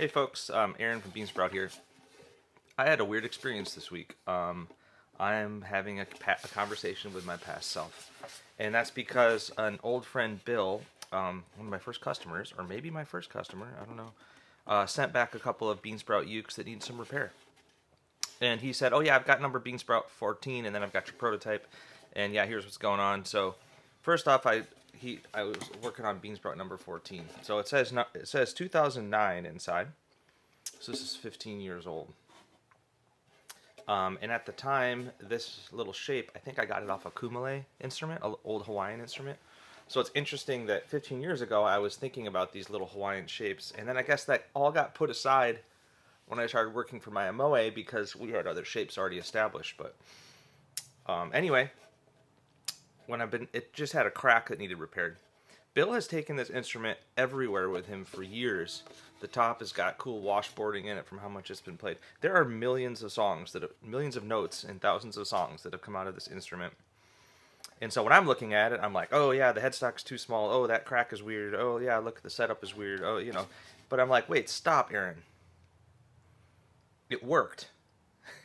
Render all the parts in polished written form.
Hey folks, Aaron from Beansprout here. I had a weird experience this week. I'm having a conversation with my past self, and that's because an old friend Bill, one of my first customers, or maybe my first customer, I don't know, sent back a couple of Beansprout ukes that need some repair. And he said, "Oh yeah, I've got number Beansprout 14, and then I've got your prototype, and yeah, here's what's going on." So, first off, I was working on Beansprout number 14. So it says 2009 inside. So this is 15 years old. And at the time, this little shape, I think I got it off a kumele instrument, an old Hawaiian instrument. So it's interesting that 15 years ago, I was thinking about these little Hawaiian shapes. And then I guess that all got put aside when I started working for my MOA because we had other shapes already established. But anyway, it just had a crack that needed repaired. Bill has taken this instrument everywhere with him for years. The top has got cool washboarding in it from how much it's been played. There are millions of millions of notes and thousands of songs that have come out of this instrument. And so when I'm looking at it, I'm like, oh yeah, the headstock's too small. Oh, that crack is weird. Oh yeah, look, the setup is weird. Oh, you know. But I'm like, wait, stop, Aaron. It worked.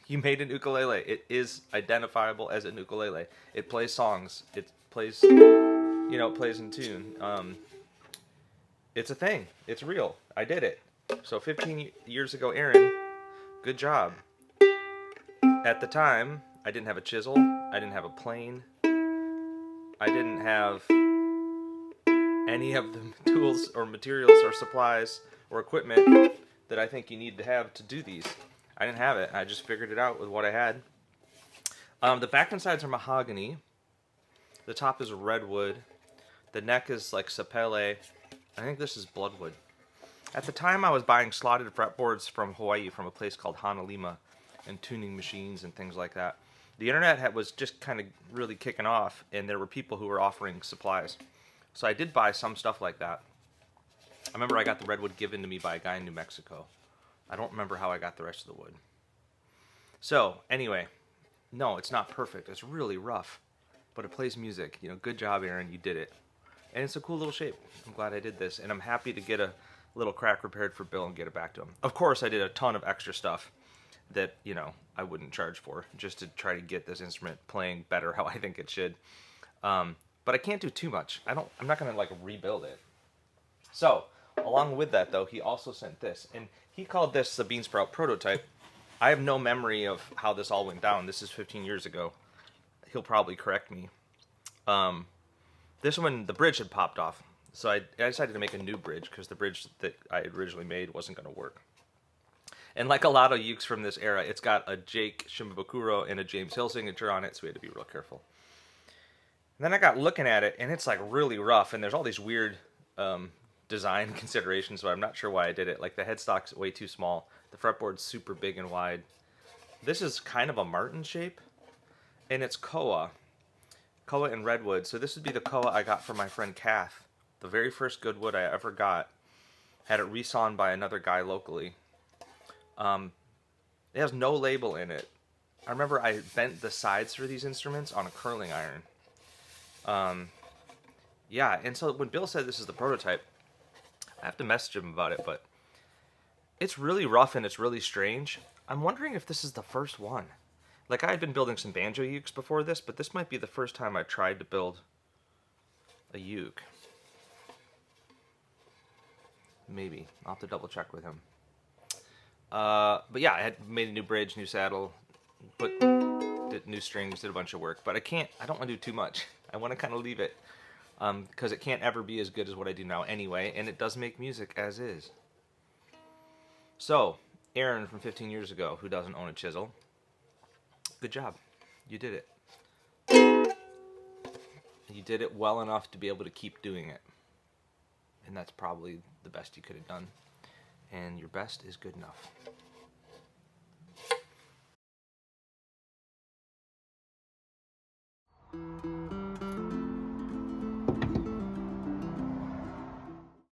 You made an ukulele. It is identifiable as an ukulele. It plays songs. It plays, plays in tune. It's a thing. It's real. I did it. So 15 years ago, Aaron, good job. At the time, I didn't have a chisel. I didn't have a plane. I didn't have any of the tools or materials or supplies or equipment that I think you need to have to do these. I didn't have it. I just figured it out with what I had. The back and sides are mahogany. The top is redwood. The neck is like sapele. I think this is bloodwood. At the time, I was buying slotted fretboards from Hawaii from a place called Honolima and tuning machines and things like that. The internet was just kind of really kicking off, and there were people who were offering supplies. So I did buy some stuff like that. I remember I got the redwood given to me by a guy in New Mexico. I don't remember how I got the rest of the wood. So, anyway, no, it's not perfect. It's really rough, but it plays music. Good job, Aaron. You did it. And it's a cool little shape. I'm glad I did this, and I'm happy to get a little crack repaired for Bill and get it back to him. Of course, I did a ton of extra stuff that, I wouldn't charge for, just to try to get this instrument playing better how I think it should. But I can't do too much. I'm not going to, rebuild it. So, along with that, though, he also sent this, and he called this the Beansprout prototype. I have no memory of how this all went down. This is 15 years ago. He'll probably correct me. This one, the bridge had popped off. So I decided to make a new bridge because the bridge that I had originally made wasn't going to work. And like a lot of ukes from this era, it's got a Jake Shimabukuro and a James Hill signature on it, so we had to be real careful. And then I got looking at it, and it's really rough, and there's all these weird design considerations, so I'm not sure why I did it. Like the headstock's way too small. The fretboard's super big and wide. This is kind of a Martin shape, and it's koa and redwood. So this would be the koa I got from my friend Kath. The very first good wood I ever got. Had it resawn by another guy locally. It has no label in it. I remember I bent the sides for these instruments on a curling iron. Yeah, and so when Bill said this is the prototype, I have to message him about it, but it's really rough and it's really strange. I'm wondering if this is the first one. I had been building some banjo ukes before this, but this might be the first time I tried to build a uke. Maybe. I'll have to double check with him. But yeah, I had made a new bridge, new saddle, did new strings, did a bunch of work. But I don't want to do too much. I want to kind of leave it. Because it can't ever be as good as what I do now anyway, and it does make music as is. So, Aaron from 15 years ago, who doesn't own a chisel, good job. You did it. You did it well enough to be able to keep doing it. And that's probably the best you could have done. And your best is good enough.